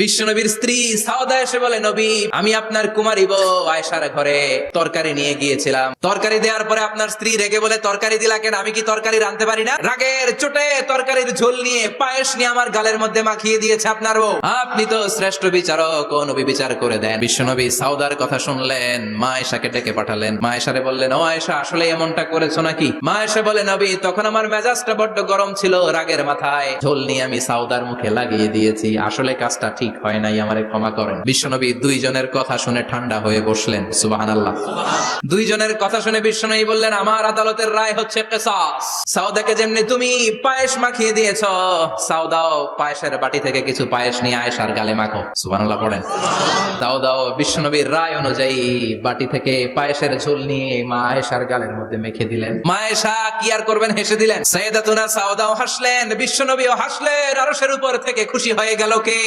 বিশ্বনবীর স্ত্রী সাউদা এসে বলে, নবী, আমি আপনার কুমারী বউ আয়েশার ঘরে তরকারি নিয়ে গিয়েছিলাম। তরকারি দেওয়ার পরে আপনার স্ত্রী রেগে বলে, তরকারি দিলা কেন? আমি কি তরকারি রাঁধতে পারি না? রাগের চোটে তরকারির ঝোল নিয়ে পায়েস নিয়ে আমার গালের মধ্যে মাখিয়ে দিয়েছে আপনার বউ। আপনি তো শ্রেষ্ঠ বিচারক, ও নবী বিচার করে দেন। বিশ্বনবী সাউদার কথা শুনলেন, মা আয়েশাকে ডেকে পাঠালেন। মা আয়েশারে বললেন, ও আয়েশা, আসলে এমনটা করেছো নাকি? মা আয়েশা বলে, নবী, তখন আমার মেজাজটা বড্ড গরম ছিল, রাগের মাথায় ঝোল নিয়ে আমি সাউদার মুখে লাগিয়ে দিয়েছি। আসলে কাজটা ঠিক হয় নাই, আমারে ক্ষমা করেন। বিশ্বনবী দুইজনের কথা শুনে ঠান্ডা হয়ে বসলেন। সুবহানাল্লাহ। দুইজনের কথা শুনে বিশ্বনবী বললেন, আমার আদালতের রায় হচ্ছে কিসাস। সাউদাকে যেমনি তুমি পায়েস মাখিয়ে দিয়েছো, সাউদাও পায়েসের বাটি থেকে কিছু পায়েস নিয়ে আয়েশার গালে মাখো। সুবহানাল্লাহ পড়েন। সাউদাও বিশ্বনবীর রায় অনুযায়ী বাটি থেকে পায়েসের ঝোল নিয়ে মা আয়েশার গালের মধ্যে মেখে দিলেন। মা আয়েশা কি আর করবেন, হেসে দিলেন। সাইয়েদাতুনা সাউদাও হাসলেন, বিশ্বনবীও হাসলেন। আরশের উপর থেকে খুশি হয়ে গেল কে?